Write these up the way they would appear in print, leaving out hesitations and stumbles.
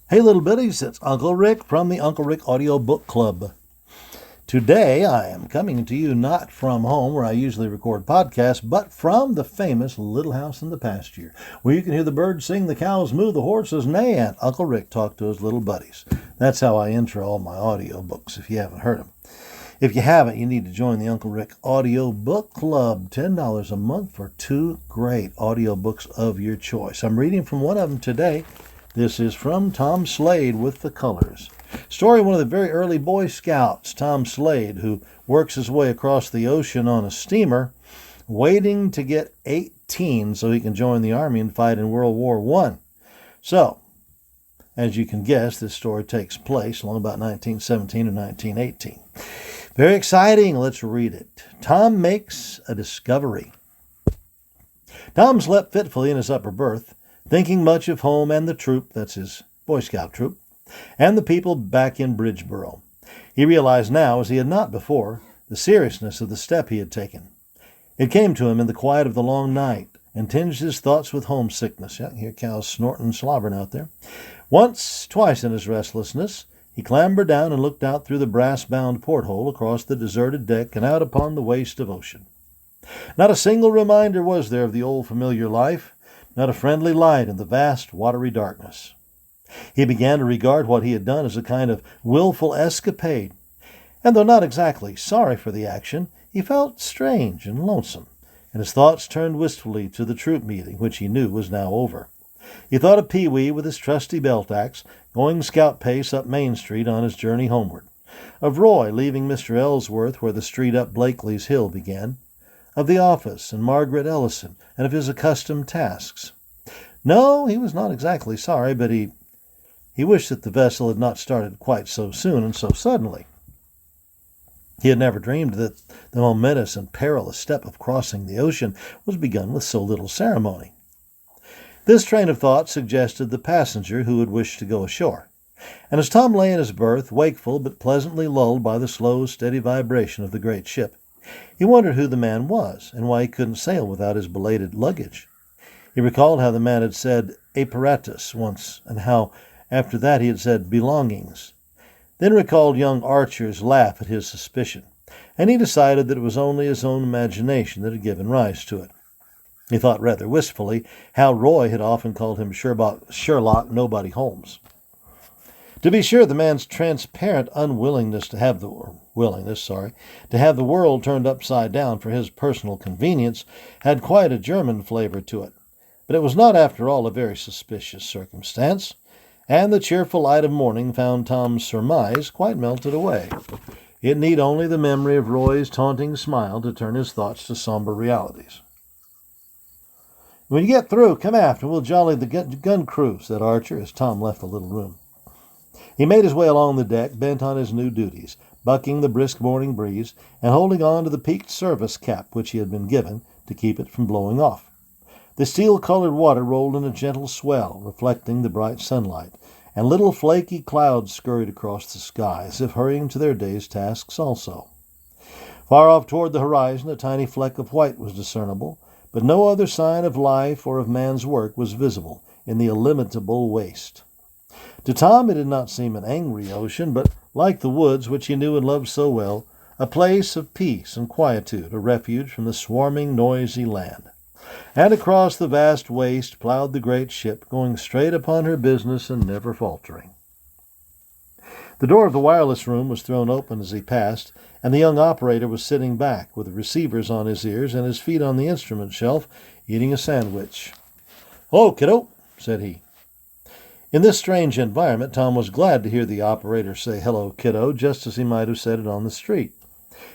Hey little biddies, it's Uncle Rick from the Uncle Rick Audio Book Club. Today I am coming to you not from home where I usually record podcasts, but from the famous Little House in the Pasture, where you can hear the birds sing, the cows moo, the horses neigh, and Uncle Rick talk to his little buddies. That's how I intro all my audio books if you haven't heard them. If you haven't, you need to join the Uncle Rick Audio Book Club. $10 a month for 2 great audio books of your choice. I'm reading from one of them today. This is from Tom Slade with the colors. Story of one of the very early Boy Scouts, Tom Slade, who works his way across the ocean on a steamer, waiting to get 18 so he can join the Army and fight in World War I. So, as you can guess, this story takes place along about 1917 or 1918. Very exciting. Let's read it. Tom makes a discovery. Tom slept fitfully in his upper berth, thinking much of home and the troop, that's his Boy Scout troop, and the people back in Bridgeboro. He realized now, as he had not before, the seriousness of the step he had taken. It came to him in the quiet of the long night and tinged his thoughts with homesickness. Yeah, I can hear cows snorting and slobbering out there. Once, twice in his restlessness, he clambered down and looked out through the brass-bound porthole across the deserted deck and out upon the waste of ocean. Not a single reminder was there of the old familiar life, not a friendly light in the vast, watery darkness. He began to regard what he had done as a kind of willful escapade, and though not exactly sorry for the action, he felt strange and lonesome, and his thoughts turned wistfully to the troop meeting, which he knew was now over. He thought of Pee-wee with his trusty belt-axe, going scout pace up Main Street on his journey homeward, of Roy leaving Mr. Ellsworth where the street up Blakely's Hill began, of the office and Margaret Ellison, and of his accustomed tasks. No, he was not exactly sorry, but he wished that the vessel had not started quite so soon and so suddenly. He had never dreamed that the momentous and perilous step of crossing the ocean was begun with so little ceremony. This train of thought suggested the passenger who would wish to go ashore, and as Tom lay in his berth, wakeful but pleasantly lulled by the slow, steady vibration of the great ship, he wondered who the man was and why he couldn't sail without his belated luggage. He recalled how the man had said apparatus once, and how after that he had said belongings. Then recalled young Archer's laugh at his suspicion, and he decided that it was only his own imagination that had given rise to it. He thought rather wistfully how Roy had often called him Sherlock Nobody Holmes. To be sure, the man's transparent unwillingness to have the world turned upside down for his personal convenience had quite a German flavor to it. But it was not, after all, a very suspicious circumstance, and the cheerful light of morning found Tom's surmise quite melted away. It need only the memory of Roy's taunting smile to turn his thoughts to somber realities. "When you get through, come aft and we'll jolly the gun crew," said Archer as Tom left the little room. He made his way along the deck, bent on his new duties, bucking the brisk morning breeze and holding on to the peaked service cap which he had been given to keep it from blowing off. The steel-colored water rolled in a gentle swell, reflecting the bright sunlight, and little flaky clouds scurried across the sky, as if hurrying to their day's tasks also. Far off toward the horizon, a tiny fleck of white was discernible, but no other sign of life or of man's work was visible in the illimitable waste. To Tom it did not seem an angry ocean, but, like the woods which he knew and loved so well, a place of peace and quietude, a refuge from the swarming, noisy land. And across the vast waste plowed the great ship, going straight upon her business and never faltering. The door of the wireless room was thrown open as he passed, and the young operator was sitting back, with the receivers on his ears and his feet on the instrument shelf, eating a sandwich. "Hello, kiddo," said he. In this strange environment, Tom was glad to hear the operator say, "Hello, kiddo," just as he might have said it on the street.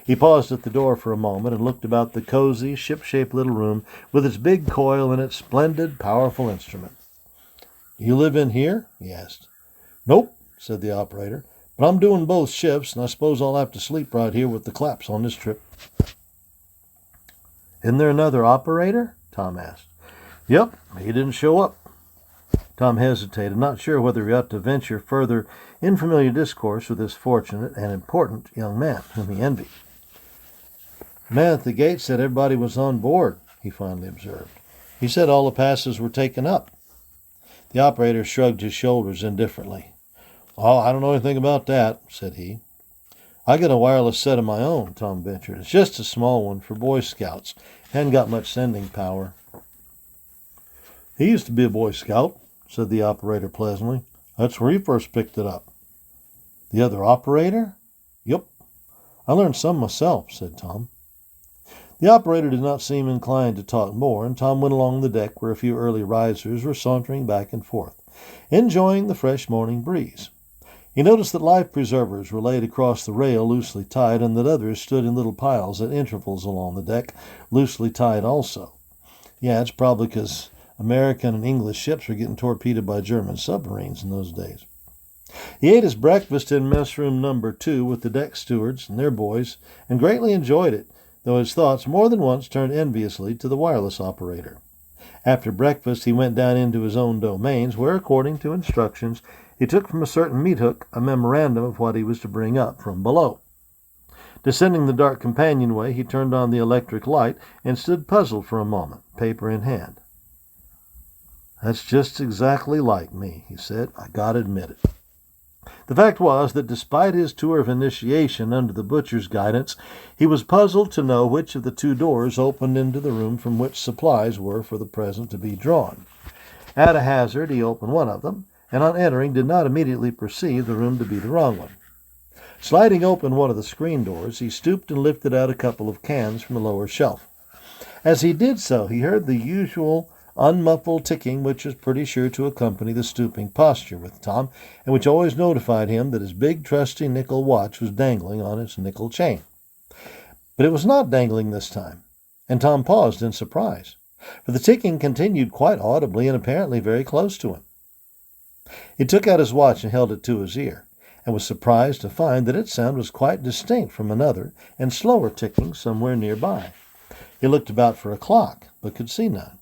He paused at the door for a moment and looked about the cozy, ship-shaped little room with its big coil and its splendid, powerful instrument. "You live in here?" he asked. "Nope," said the operator, "but I'm doing both shifts, and I suppose I'll have to sleep right here with the claps on this trip." "Isn't there another operator?" Tom asked. "Yep, he didn't show up." Tom hesitated, not sure whether he ought to venture further in familiar discourse with this fortunate and important young man whom he envied. "The man at the gate said everybody was on board," he finally observed. "He said all the passes were taken up." The operator shrugged his shoulders indifferently. "Oh, I don't know anything about that," said he. "I got a wireless set of my own," Tom ventured. "It's just a small one for Boy Scouts. Hadn't got much sending power." "He used to be a Boy Scout," said the operator pleasantly. "That's where he first picked it up." "The other operator?" "Yup. I learned some myself," said Tom. The operator did not seem inclined to talk more, and Tom went along the deck where a few early risers were sauntering back and forth, enjoying the fresh morning breeze. He noticed that life preservers were laid across the rail loosely tied, and that others stood in little piles at intervals along the deck, loosely tied also. Yeah, it's probably because American and English ships were getting torpedoed by German submarines in those days. He ate his breakfast in mess room number 2 with the deck stewards and their boys, and greatly enjoyed it, though his thoughts more than once turned enviously to the wireless operator. After breakfast he went down into his own domains, where, according to instructions, he took from a certain meat hook a memorandum of what he was to bring up from below. Descending the dark companionway, he turned on the electric light and stood puzzled for a moment, paper in hand. "That's just exactly like me," he said. "I gotta admit it." The fact was that despite his tour of initiation under the butcher's guidance, he was puzzled to know which of the 2 doors opened into the room from which supplies were for the present to be drawn. At a hazard he opened one of them, and on entering did not immediately perceive the room to be the wrong one. Sliding open one of the screen doors, he stooped and lifted out a couple of cans from the lower shelf. As he did so, he heard the usual unmuffled ticking which was pretty sure to accompany the stooping posture with Tom, and which always notified him that his big trusty nickel watch was dangling on its nickel chain. But it was not dangling this time, and Tom paused in surprise, for the ticking continued quite audibly and apparently very close to him. He took out his watch and held it to his ear, and was surprised to find that its sound was quite distinct from another and slower ticking somewhere nearby. He looked about for a clock, but could see none.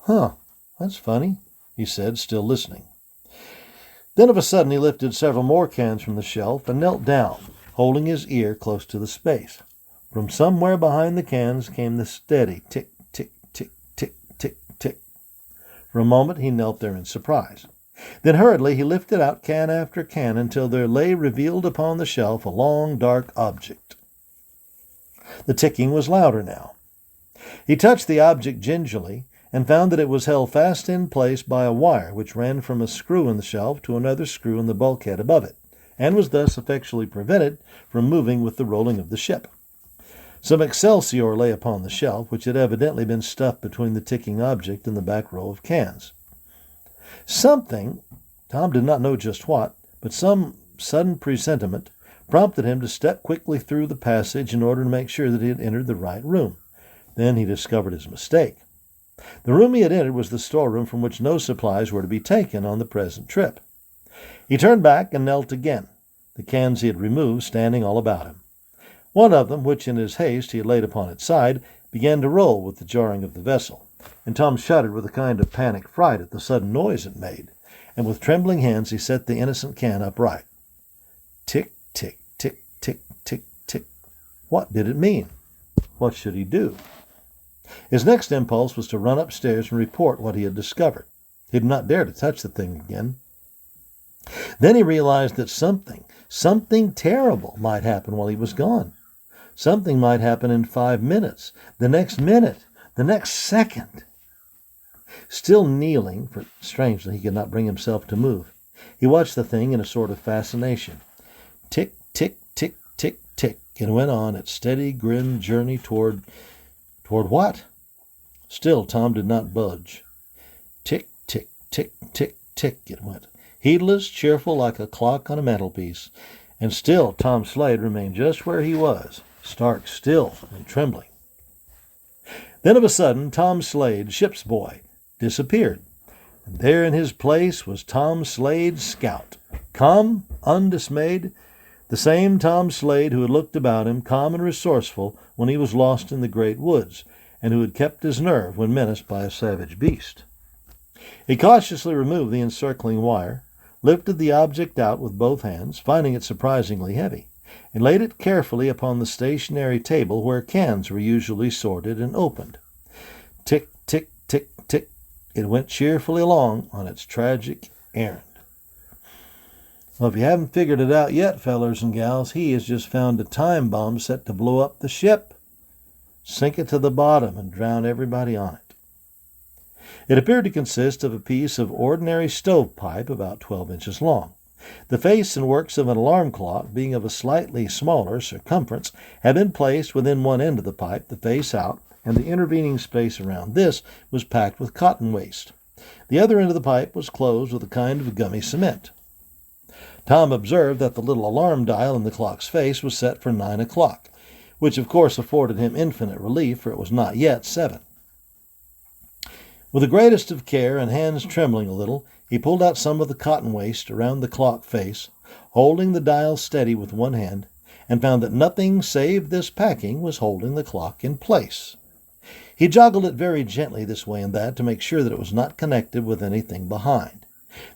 "Huh, that's funny," he said, still listening. Then of a sudden he lifted several more cans from the shelf and knelt down, holding his ear close to the space. From somewhere behind the cans came the steady tick, tick, tick, tick, tick, tick. For a moment he knelt there in surprise. Then hurriedly he lifted out can after can until there lay revealed upon the shelf a long, dark object. The ticking was louder now. He touched the object gingerly, and found that it was held fast in place by a wire which ran from a screw in the shelf to another screw in the bulkhead above it, and was thus effectually prevented from moving with the rolling of the ship. Some excelsior lay upon the shelf, which had evidently been stuffed between the ticking object and the back row of cans. Something, Tom did not know just what, but some sudden presentiment, prompted him to step quickly through the passage in order to make sure that he had entered the right room. Then he discovered his mistake. The room he had entered was the storeroom from which no supplies were to be taken on the present trip. He turned back and knelt again, the cans he had removed standing all about him. One of them, which in his haste he had laid upon its side, began to roll with the jarring of the vessel, and Tom shuddered with a kind of panic fright at the sudden noise it made, and with trembling hands he set the innocent can upright. Tick, tick, tick, tick, tick, tick. What did it mean? What should he do? His next impulse was to run upstairs and report what he had discovered. He did not dare to touch the thing again. Then he realized that something terrible might happen while he was gone. Something might happen in 5 minutes, the next minute, the next second. Still kneeling, for strangely he could not bring himself to move, he watched the thing in a sort of fascination. Tick, tick, tick, tick, tick, it went on its steady, grim journey toward what? Still Tom did not budge. Tick, tick, tick, tick, tick, it went, heedless, cheerful, like a clock on a mantelpiece. And still Tom Slade remained just where he was, stark still and trembling. Then of a sudden Tom Slade, ship's boy, disappeared, and there in his place was Tom Slade, scout, calm, undismayed, the same Tom Slade who had looked about him, calm and resourceful, when he was lost in the great woods, and who had kept his nerve when menaced by a savage beast. He cautiously removed the encircling wire, lifted the object out with both hands, finding it surprisingly heavy, and laid it carefully upon the stationary table where cans were usually sorted and opened. Tick, tick, tick, tick. it went cheerfully along on its tragic errand. Well, if you haven't figured it out yet, fellers and gals, he has just found a time bomb set to blow up the ship, sink it to the bottom, and drown everybody on it. It appeared to consist of a piece of ordinary stovepipe about 12 inches long. The face and works of an alarm clock, being of a slightly smaller circumference, had been placed within one end of the pipe, the face out, and the intervening space around this was packed with cotton waste. The other end of the pipe was closed with a kind of gummy cement. Tom observed that the little alarm dial in the clock's face was set for 9 o'clock, which of course afforded him infinite relief, for it was not yet 7. With the greatest of care and hands trembling a little, he pulled out some of the cotton waste around the clock face, holding the dial steady with one hand, and found that nothing save this packing was holding the clock in place. He joggled it very gently this way and that to make sure that it was not connected with anything behind.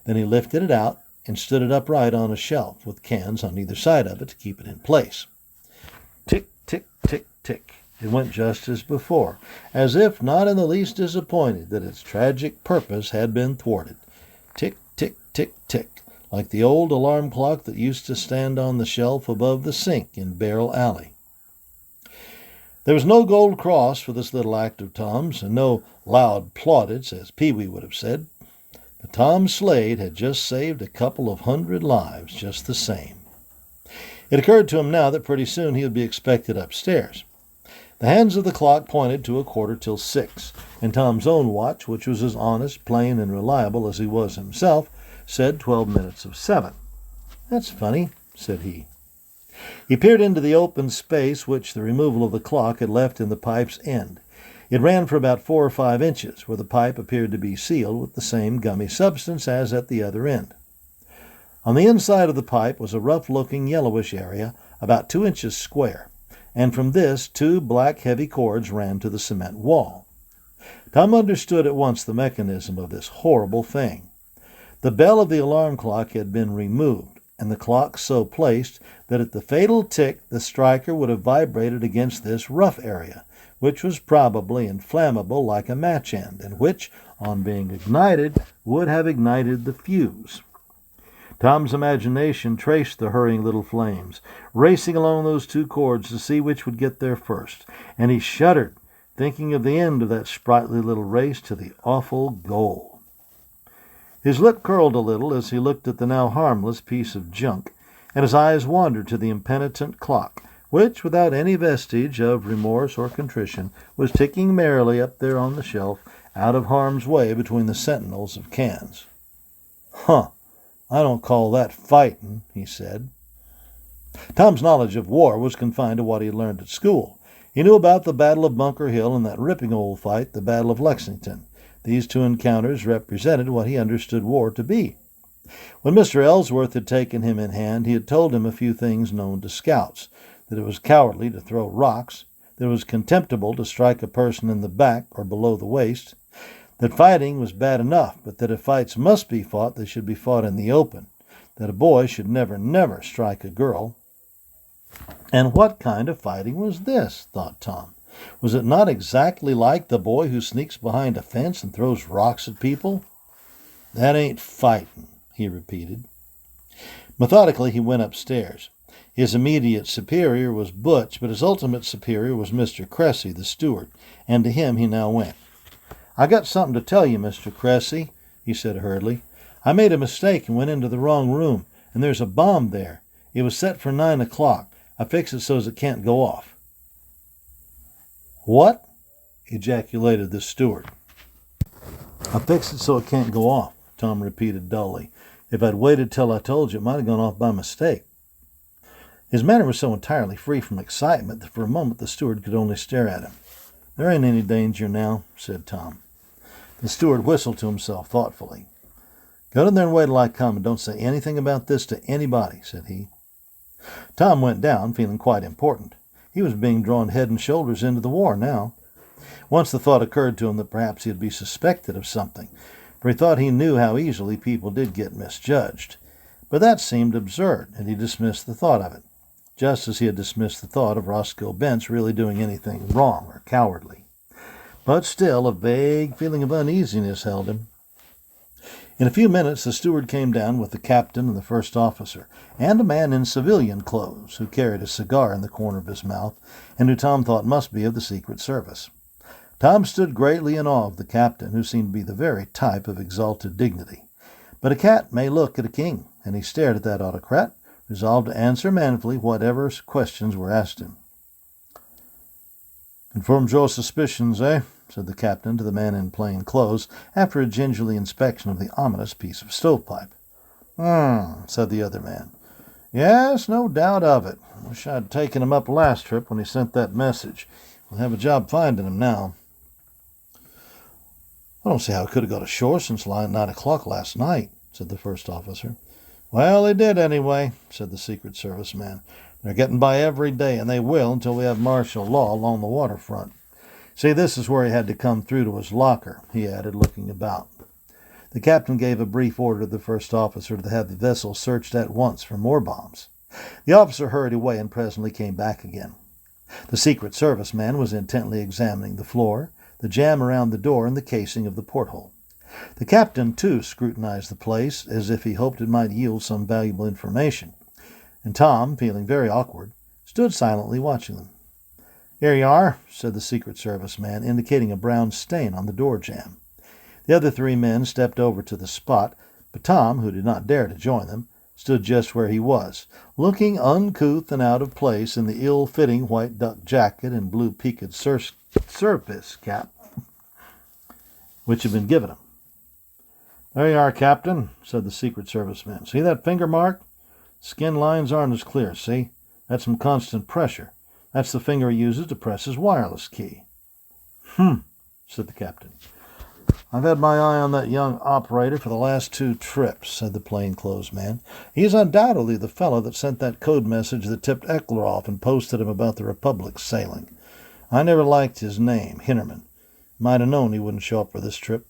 Then he lifted it out and stood it upright on a shelf with cans on either side of it to keep it in place. Tick, tick, tick, tick. It went just as before, as if not in the least disappointed that its tragic purpose had been thwarted. Tick, tick, tick, tick, like the old alarm clock that used to stand on the shelf above the sink in Barrel Alley. There was no gold cross for this little act of Tom's, and no loud plaudits, as Pee-wee would have said. But Tom Slade had just saved a couple of 100 lives just the same. It occurred to him now that pretty soon he would be expected upstairs. The hands of the clock pointed to 6:15, and Tom's own watch, which was as honest, plain, and reliable as he was himself, said 12 minutes of 7. "That's funny," said he. He peered into the open space which the removal of the clock had left in the pipe's end. It ran for about 4 or 5 inches, where the pipe appeared to be sealed with the same gummy substance as at the other end. On the inside of the pipe was a rough-looking yellowish area about 2 inches square, and from this 2 black heavy cords ran to the cement wall. Tom understood at once the mechanism of this horrible thing. The bell of the alarm clock had been removed, and the clock so placed that at the fatal tick the striker would have vibrated against this rough area, which was probably inflammable like a match end, and which, on being ignited, would have ignited the fuse. Tom's imagination traced the hurrying little flames, racing along those 2 cords to see which would get there first, and he shuddered, thinking of the end of that sprightly little race to the awful goal. His lip curled a little as he looked at the now harmless piece of junk, and his eyes wandered to the impenitent clock, which, without any vestige of remorse or contrition, was ticking merrily up there on the shelf, out of harm's way between the sentinels of cans. "Huh! I don't call that fighting," he said. Tom's knowledge of war was confined to what he had learned at school. He knew about the Battle of Bunker Hill and that ripping old fight, the Battle of Lexington. These 2 encounters represented what he understood war to be. When Mr. Ellsworth had taken him in hand, he had told him a few things known to scouts, that it was cowardly to throw rocks, that it was contemptible to strike a person in the back or below the waist, that fighting was bad enough, but that if fights must be fought, they should be fought in the open, that a boy should never strike a girl. And what kind of fighting was this, thought Tom? Was it not exactly like the boy who sneaks behind a fence and throws rocks at people? "That ain't fighting," he repeated. Methodically he went upstairs. His immediate superior was Butch, but his ultimate superior was Mr. Cressy, the steward, and to him he now went. "I got something to tell you, Mr. Cressy," he said hurriedly. "I made a mistake and went into the wrong room, and there's a bomb there. It was set for 9 o'clock. I fixed it so as it can't go off." "What?" ejaculated the steward. "I fixed it so it can't go off," Tom repeated dully. "If I'd waited till I told you, it might have gone off by mistake." His manner was so entirely free from excitement that for a moment the steward could only stare at him. "There ain't any danger now," said Tom. The steward whistled to himself thoughtfully. "Go in there and wait till I come, and don't say anything about this to anybody," said he. Tom went down, feeling quite important. He was being drawn head and shoulders into the war now. Once the thought occurred to him that perhaps he would be suspected of something, for he thought he knew how easily people did get misjudged. But that seemed absurd, and he dismissed the thought of it, just as he had dismissed the thought of Roscoe Bent's really doing anything wrong or cowardly. but still a vague feeling of uneasiness held him. In a few minutes the steward came down with the captain and the first officer, and a man in civilian clothes who carried a cigar in the corner of his mouth, and who Tom thought must be of the Secret Service. Tom stood greatly in awe of the captain, who seemed to be the very type of exalted dignity. But a cat may look at a king, and he stared at that autocrat, resolved to answer manfully whatever questions were asked him. "Confirms your suspicions, eh?" said the captain to the man in plain clothes, after a gingerly inspection of the ominous piece of stovepipe. Said the other man. "Yes, no doubt of it. Wish I'd taken him up last trip when he sent that message. We'll have a job finding him now." "I don't see how he could have got ashore since 9 o'clock last night," said the first officer. "Well, they did anyway," said the Secret Service man. "They're getting by every day, and they will until we have martial law along the waterfront. See, this is where he had to come through to his locker," he added, looking about. The captain gave a brief order to the first officer to have the vessel searched at once for more bombs. The officer hurried away and presently came back again. The Secret Service man was intently examining the floor, the jamb around the door, and the casing of the porthole. The captain, too, scrutinized the place as if he hoped it might yield some valuable information, and Tom, feeling very awkward, stood silently watching them. "Here you are," said the Secret Service man, indicating a brown stain on the door jamb. The other 3 men stepped over to the spot, but Tom, who did not dare to join them, stood just where he was, looking uncouth and out of place in the ill-fitting white duck jacket and blue peaked service cap which had been given him. "There you are, Captain," said the Secret Service man. "See that finger mark? Skin lines aren't as clear, see? That's from constant pressure. That's the finger he uses to press his wireless key." Said the captain. "I've had my eye on that young operator for the last 2 trips, said the plainclothes man. "He's undoubtedly the fellow that sent that code message that tipped Eckler off and posted him about the Republic sailing. I never liked his name, Hinnerman. Might have known he wouldn't show up for this trip."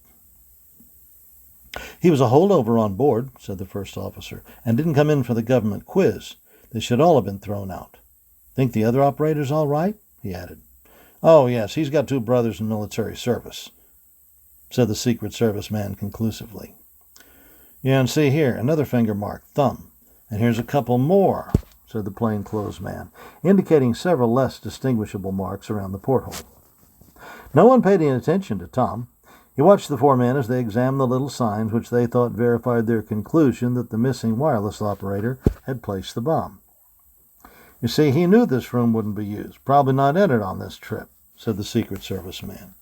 "He was a holdover on board," said the first officer, "and didn't come in for the government quiz. They should all have been thrown out. Think the other operator's all right?" he added. "Oh, yes, he's got 2 brothers in military service," said the Secret Service man conclusively. "Yeah, and see here, another finger mark, thumb. And here's a couple more," said the plainclothes man, indicating several less distinguishable marks around the porthole. No one paid any attention to Tom. He watched the 4 men as they examined the little signs which they thought verified their conclusion that the missing wireless operator had placed the bomb. "You see, he knew this room wouldn't be used, probably not entered on this trip," said the Secret Service man.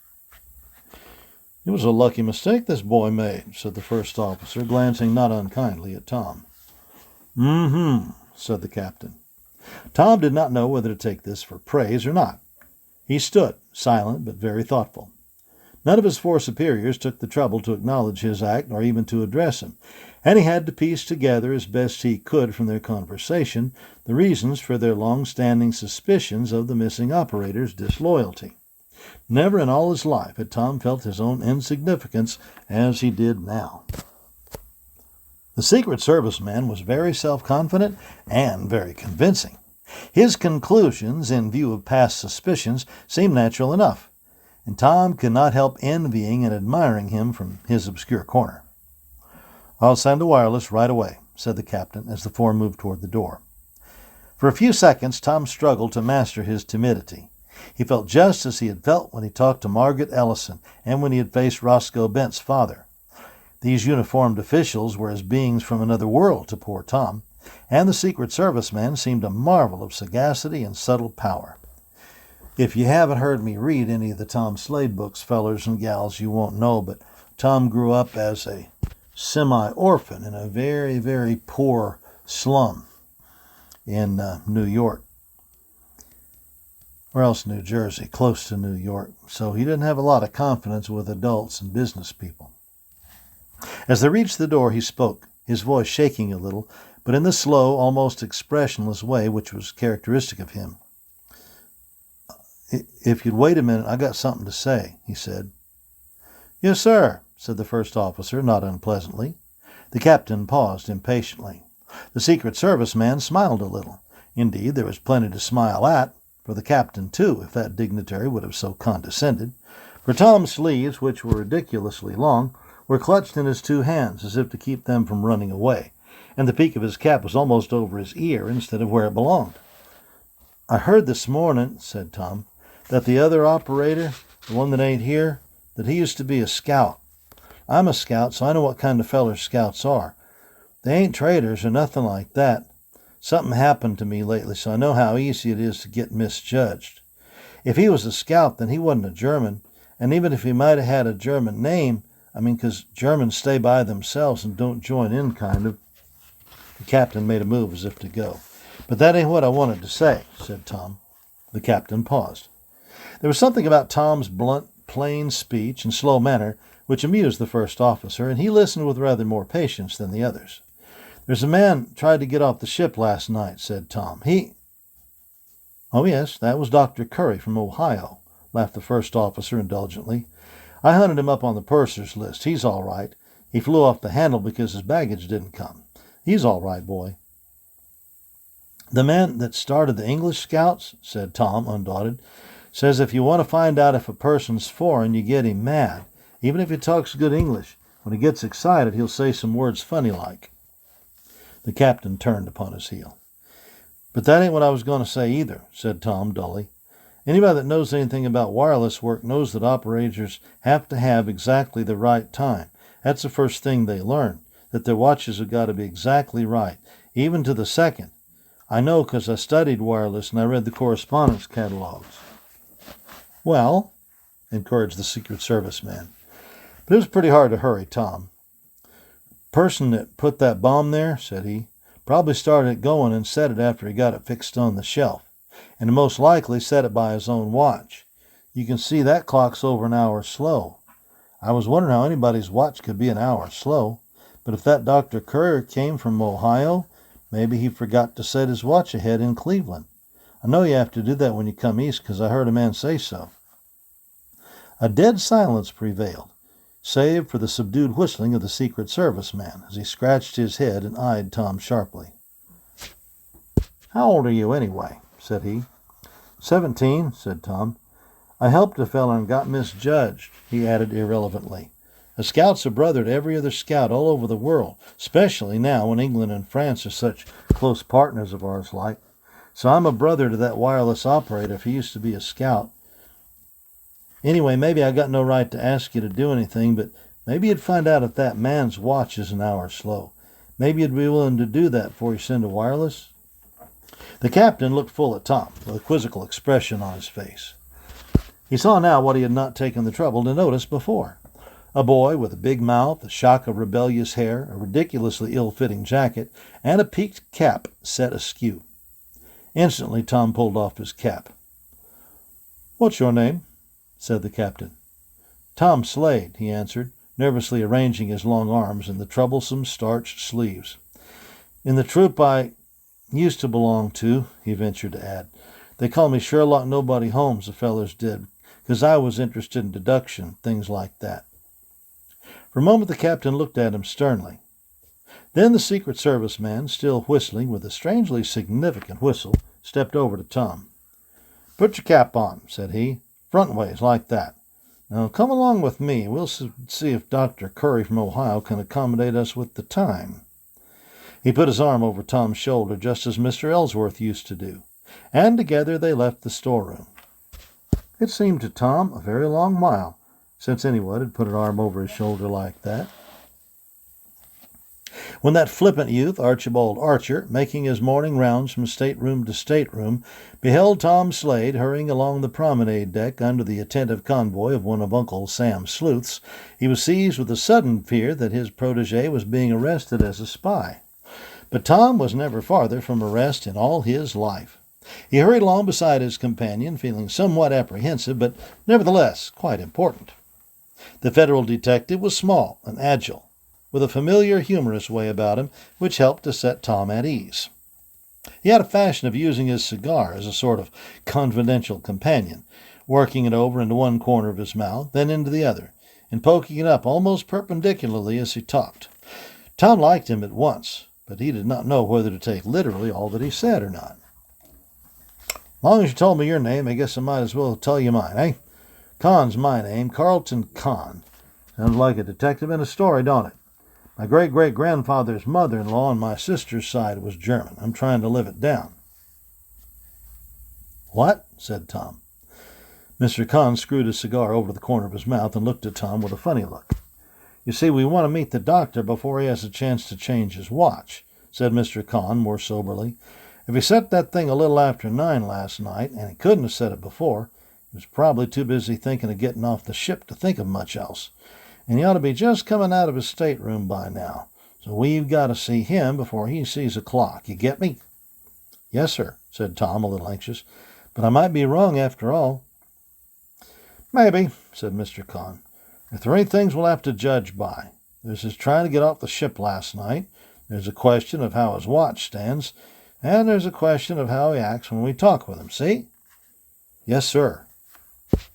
"It was a lucky mistake this boy made," said the first officer, glancing not unkindly at Tom. Said the captain. Tom did not know whether to take this for praise or not. He stood, silent but very thoughtful. None of his 4 superiors took the trouble to acknowledge his act or even to address him, and he had to piece together as best he could from their conversation the reasons for their long-standing suspicions of the missing operator's disloyalty. Never in all his life had Tom felt his own insignificance as he did now. The Secret Service man was very self-confident and very convincing. His conclusions, in view of past suspicions, seemed natural enough, and Tom could not help envying and admiring him from his obscure corner. "I'll send a wireless right away," said the captain as the 4 moved toward the door. For a few seconds Tom struggled to master his timidity. He felt just as he had felt when he talked to Margaret Ellison and when he had faced Roscoe Bent's father. These uniformed officials were as beings from another world to poor Tom, and the Secret Service man seemed a marvel of sagacity and subtle power. If you haven't heard me read any of the Tom Slade books, fellers and gals, you won't know, but Tom grew up as a semi-orphan in a very, very poor slum in New York, or else New Jersey, close to New York. So he didn't have a lot of confidence with adults and business people. As they reached the door, he spoke, his voice shaking a little, but in the slow, almost expressionless way which was characteristic of him. "If you'd wait a minute, I got something to say," he said. "Yes, sir," said the first officer, not unpleasantly. The captain paused impatiently. The Secret Service man smiled a little. Indeed, there was plenty to smile at, for the captain, too, if that dignitary would have so condescended. For Tom's sleeves, which were ridiculously long, were clutched in his two hands as if to keep them from running away, and the peak of his cap was almost over his ear instead of where it belonged. "I heard this morning," said Tom, "that the other operator, the one that ain't here, that he used to be a scout. I'm a scout, so I know what kind of fellers scouts are. They ain't traitors or nothing like that. Something happened to me lately, so I know how easy it is to get misjudged. If he was a scout, then he wasn't a German, and even if he might have had a German name, 'cause Germans stay by themselves and don't join in, kind of." The captain made a move as if to go. "But that ain't what I wanted to say," said Tom. The captain paused. There was something about Tom's blunt, plain speech and slow manner which amused the first officer, and he listened with rather more patience than the others. "There's a man tried to get off the ship last night," said Tom. "Oh, yes, that was Dr. Curry from Ohio," laughed the first officer indulgently. "I hunted him up on the purser's list. He's all right. He flew off the handle because his baggage didn't come. He's all right, boy." "The man that started the English Scouts," said Tom, undaunted, "says if you want to find out if a person's foreign, you get him mad. Even if he talks good English, when he gets excited, he'll say some words funny like." The captain turned upon his heel. "But that ain't what I was going to say either," said Tom dully. "Anybody that knows anything about wireless work knows that operators have to have exactly the right time. That's the first thing they learn, that their watches have got to be exactly right, even to the second. I know because I studied wireless and I read the correspondence catalogs." "Well," encouraged the Secret Service man. "But it was pretty hard to hurry, Tom. Person that put that bomb there," said he, "probably started it going and set it after he got it fixed on the shelf, and most likely set it by his own watch. You can see that clock's over an hour slow. I was wondering how anybody's watch could be an hour slow, but if that Dr. Curry came from Ohio, maybe he forgot to set his watch ahead in Cleveland. I know you have to do that when you come east, because I heard a man say so." A dead silence prevailed, save for the subdued whistling of the Secret Service man as he scratched his head and eyed Tom sharply. "How old are you, anyway?" said he. 17, said Tom. "I helped a feller and got misjudged," he added irrelevantly. "A scout's a brother to every other scout all over the world, especially now when England and France are such close partners of ours like. So I'm a brother to that wireless operator if he used to be a scout. Anyway, maybe I got no right to ask you to do anything, but maybe you'd find out if that man's watch is an hour slow. Maybe you'd be willing to do that before you send a wireless?" The captain looked full at Tom, with a quizzical expression on his face. He saw now what he had not taken the trouble to notice before. A boy with a big mouth, a shock of rebellious hair, a ridiculously ill-fitting jacket, and a peaked cap set askew. Instantly Tom pulled off his cap. "What's your name?" said the captain. "Tom Slade," he answered, nervously arranging his long arms in the troublesome starched sleeves. "In the troop I used to belong to," he ventured to add, "they called me Sherlock Nobody Holmes, the fellers did, 'cause I was interested in deduction, things like that." For a moment the captain looked at him sternly. Then the Secret Service man, still whistling with a strangely significant whistle, stepped over to Tom. "Put your cap on," said he. "Front ways, like that. Now come along with me. We'll see if Dr. Curry from Ohio can accommodate us with the time." He put his arm over Tom's shoulder just as Mr. Ellsworth used to do, and together they left the storeroom. It seemed to Tom a very long while since anyone had put an arm over his shoulder like that. When that flippant youth, Archibald Archer, making his morning rounds from stateroom to stateroom, beheld Tom Slade hurrying along the promenade deck under the attentive convoy of one of Uncle Sam's sleuths, he was seized with a sudden fear that his protege was being arrested as a spy. But Tom was never farther from arrest in all his life. He hurried along beside his companion, feeling somewhat apprehensive, but nevertheless quite important. The federal detective was small and agile, with a familiar, humorous way about him, which helped to set Tom at ease. He had a fashion of using his cigar as a sort of confidential companion, working it over into one corner of his mouth, then into the other, and poking it up almost perpendicularly as he talked. Tom liked him at once, but he did not know whether to take literally all that he said or not. "Long as you told me your name, I guess I might as well tell you mine, eh? Cahn's my name, Carlton Cahn. Sounds like a detective in a story, don't it? My great-great-grandfather's mother-in-law on my sister's side was German. I'm trying to live it down." "What?" said Tom. Mr. Cahn screwed his cigar over the corner of his mouth and looked at Tom with a funny look. "You see, we want to meet the doctor before he has a chance to change his watch," said Mr. Cahn more soberly. "If he set that thing a little after 9 last night, and he couldn't have set it before, he was probably too busy thinking of getting off the ship to think of much else. And he ought to be just coming out of his stateroom by now. So we've got to see him before he sees a clock. You get me?" "Yes, sir," said Tom, a little anxious. "But I might be wrong after all." "Maybe," said Mr. Cahn. "There are 3 things we'll have to judge by. There's his trying to get off the ship last night. There's a question of how his watch stands. And there's a question of how he acts when we talk with him. See?" "Yes, sir."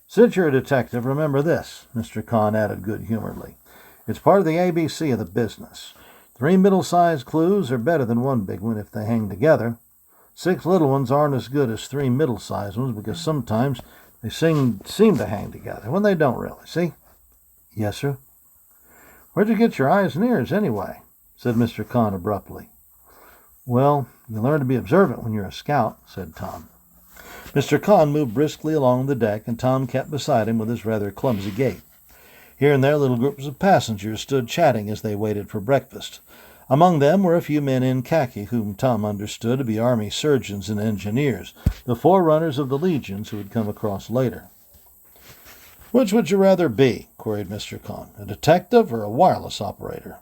"Since you're a detective, remember this," Mr. Cahn added good-humoredly. "It's part of the ABC of the business. 3 middle-sized clues are better than 1 big one if they hang together. 6 little ones aren't as good as 3 middle-sized ones because sometimes they seem to hang together when they don't really. See?" "Yes, sir." "Where'd you get your eyes and ears, anyway?" said Mr. Cahn abruptly. "Well, you learn to be observant when you're a scout," said Tom. Mr. Cahn moved briskly along the deck, and Tom kept beside him with his rather clumsy gait. Here and there little groups of passengers stood chatting as they waited for breakfast. Among them were a few men in khaki whom Tom understood to be army surgeons and engineers, the forerunners of the legions who had come across later. "Which would you rather be?" queried Mr. Cahn. "A detective or a wireless operator?"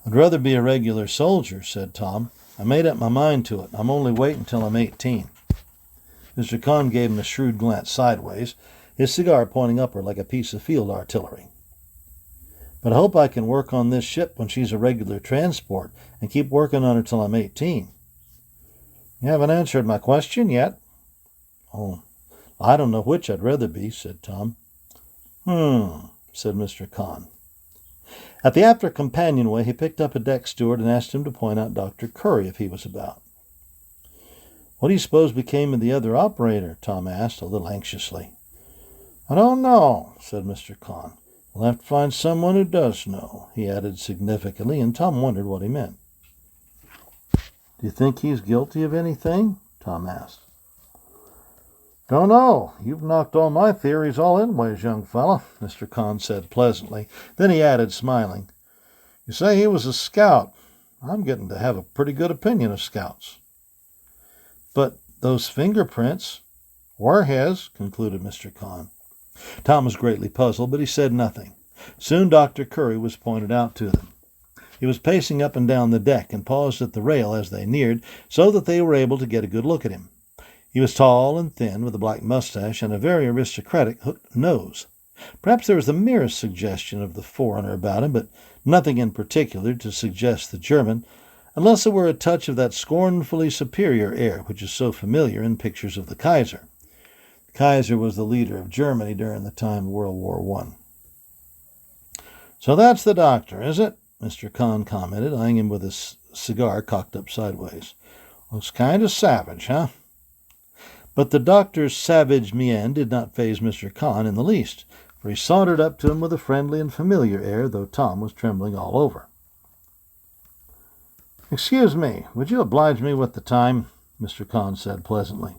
"I'd rather be a regular soldier," said Tom. "I made up my mind to it. I'm only waiting till I'm 18. Mr. Cahn gave him a shrewd glance sideways, his cigar pointing upward like a piece of field artillery. "But I hope I can work on this ship when she's a regular transport and keep working on her till I'm 18. "You haven't answered my question yet." "Oh, I don't know which I'd rather be," said Tom. Said Mr. Cahn. At the after companionway, he picked up a deck steward and asked him to point out Dr. Curry if he was about. "What do you suppose became of the other operator?" Tom asked, a little anxiously. "I don't know," said Mr. Cahn. "We'll have to find someone who does know," he added significantly, and Tom wondered what he meant. "Do you think he's guilty of anything?" Tom asked. "Don't know. You've knocked all my theories all in ways, young fella," Mr. Cahn said pleasantly. Then he added, smiling, "You say he was a scout. I'm getting to have a pretty good opinion of scouts." "But those fingerprints were his," concluded Mr. Cahn. Tom was greatly puzzled, but he said nothing. Soon Dr. Curry was pointed out to them. He was pacing up and down the deck and paused at the rail as they neared, so that they were able to get a good look at him. He was tall and thin, with a black mustache and a very aristocratic hooked nose. Perhaps there was the merest suggestion of the foreigner about him, but nothing in particular to suggest the German, unless it were a touch of that scornfully superior air which is so familiar in pictures of the Kaiser. The Kaiser was the leader of Germany during the time of World War I. "So that's the doctor, is it?" Mr. Cahn commented, eyeing him with his cigar cocked up sideways. "Looks kind of savage, huh?" But the doctor's savage mien did not faze Mr. Cahn in the least, for he sauntered up to him with a friendly and familiar air, though Tom was trembling all over. "Excuse me, would you oblige me with the time?" Mr. Cahn said pleasantly.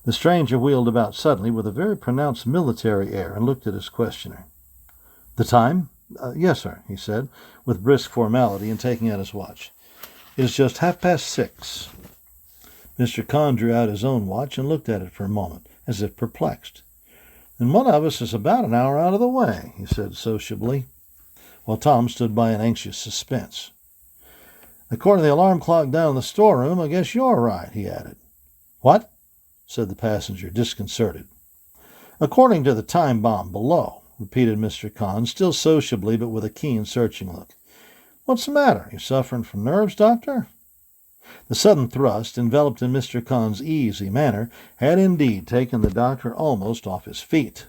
The stranger wheeled about suddenly with a very pronounced military air and looked at his questioner. "The time? Yes, sir," he said, with brisk formality and taking out his watch. "It is just 6:30. Mr. Cahn drew out his own watch and looked at it for a moment, as if perplexed. "Then one of us is about an hour out of the way," he said sociably, while Tom stood by in anxious suspense. "According to the alarm clock down in the storeroom, I guess you're right," he added. "What?" said the passenger, disconcerted. "According to the time bomb below," repeated Mr. Cahn, still sociably but with a keen, searching look. "What's the matter? You suffering from nerves, doctor?" The sudden thrust, enveloped in Mr. Cahn's easy manner, had indeed taken the doctor almost off his feet.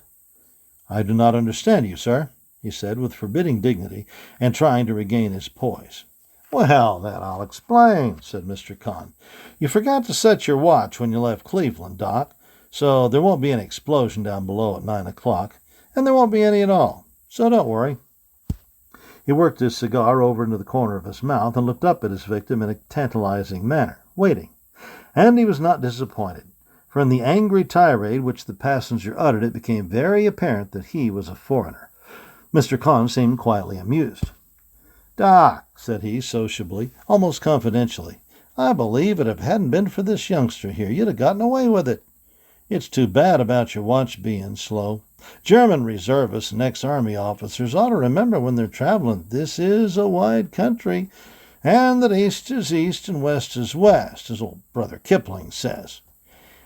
"I do not understand you, sir," he said with forbidding dignity, and trying to regain his poise. "Well, then I'll explain," said Mr. Cahn. "You forgot to set your watch when you left Cleveland, Doc, so there won't be an explosion down below at 9 o'clock, and there won't be any at all, so don't worry." He worked his cigar over into the corner of his mouth and looked up at his victim in a tantalizing manner, waiting. And he was not disappointed, for in the angry tirade which the passenger uttered it became very apparent that he was a foreigner. Mr. Conn seemed quietly amused. "Doc," said he sociably, almost confidentially, "I believe if it hadn't been for this youngster here, you'd have gotten away with it. It's too bad about your watch being slow. German reservists and ex-army officers ought to remember when they're traveling this is a wide country, and that east is east and west is west, as old Brother Kipling says.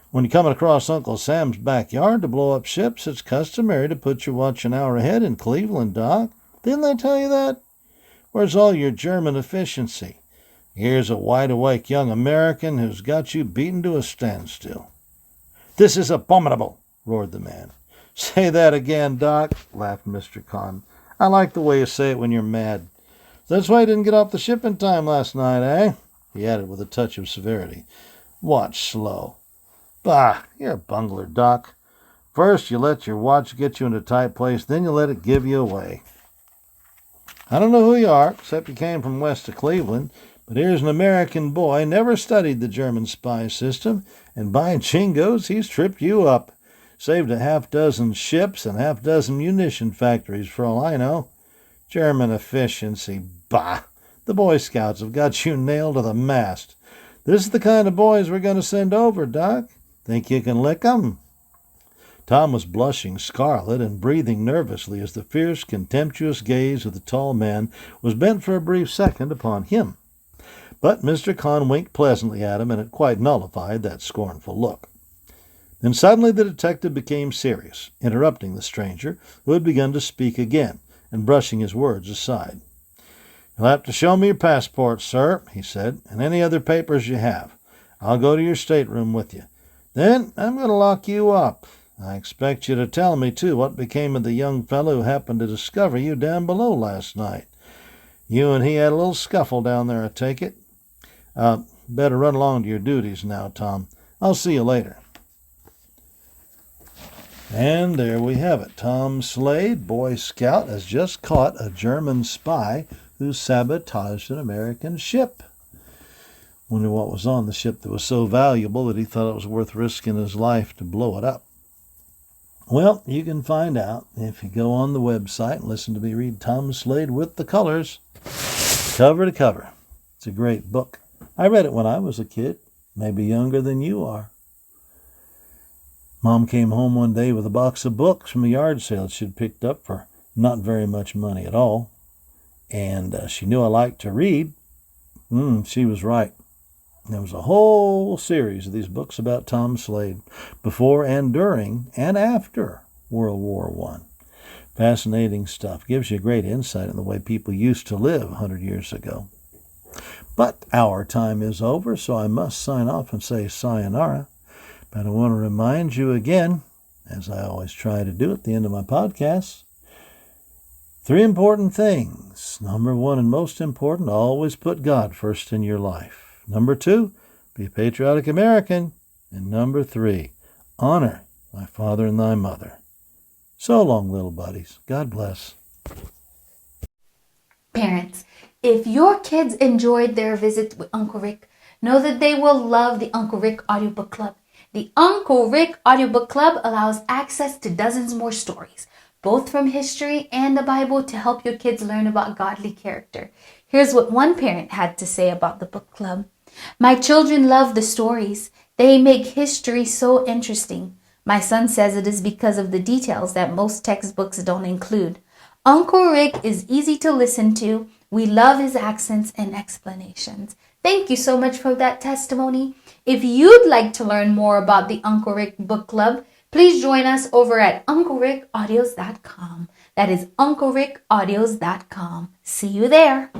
When you're coming across Uncle Sam's backyard to blow up ships, it's customary to put your watch an hour ahead in Cleveland, Doc. Didn't they tell you that? Where's all your German efficiency? Here's a wide-awake young American who's got you beaten to a standstill." "This is abominable," roared the man. "Say that again, Doc," laughed Mr. Conn. "I like the way you say it when you're mad. That's why you didn't get off the ship in time last night, eh?" he added with a touch of severity. "Watch slow. Bah, you're a bungler, Doc. First you let your watch get you into a tight place, then you let it give you away. I don't know who you are, except you came from west of Cleveland, but here's an American boy, never studied the German spy system, and by jingoes, he's tripped you up. Saved a half-dozen ships and half-dozen munition factories, for all I know. German efficiency, bah! The Boy Scouts have got you nailed to the mast. This is the kind of boys we're going to send over, Doc. Think you can lick 'em?" Tom was blushing scarlet and breathing nervously as the fierce, contemptuous gaze of the tall man was bent for a brief second upon him. But Mr. Conn winked pleasantly at him, and it quite nullified that scornful look. Then suddenly the detective became serious, interrupting the stranger, who had begun to speak again, and brushing his words aside. "You'll have to show me your passport, sir," he said, "and any other papers you have. I'll go to your stateroom with you. Then I'm going to lock you up. I expect you to tell me, too, what became of the young fellow who happened to discover you down below last night. You and he had a little scuffle down there, I take it. Better run along to your duties now, Tom. I'll see you later." And there we have it. Tom Slade, Boy Scout, has just caught a German spy who sabotaged an American ship. Wonder what was on the ship that was so valuable that he thought it was worth risking his life to blow it up. Well, you can find out if you go on the website and listen to me read Tom Slade with the colors, cover to cover. It's a great book. I read it when I was a kid, maybe younger than you are. Mom came home one day with a box of books from a yard sale she'd picked up for not very much money at all. And she knew I liked to read. She was right. There was a whole series of these books about Tom Slade, before and during and after World War I. Fascinating stuff. Gives you great insight on the way people used to live 100 years ago. But our time is over, so I must sign off and say sayonara. But I want to remind you again, as I always try to do at the end of my podcasts, 3 important things. Number 1, and most important, always put God first in your life. Number 2, be a patriotic American. And number 3, honor thy father and thy mother. So long, little buddies. God bless. Parents, if your kids enjoyed their visit with Uncle Rick, know that they will love the Uncle Rick Audiobook Club. The Uncle Rick Audiobook Club allows access to dozens more stories, both from history and the Bible, to help your kids learn about godly character. Here's what one parent had to say about the book club. "My children love the stories. They make history so interesting. My son says it is because of the details that most textbooks don't include. Uncle Rick is easy to listen to. We love his accents and explanations." Thank you so much for that testimony. If you'd like to learn more about the Uncle Rick Book Club, please join us over at UncleRickAudios.com. That is UncleRickAudios.com. See you there.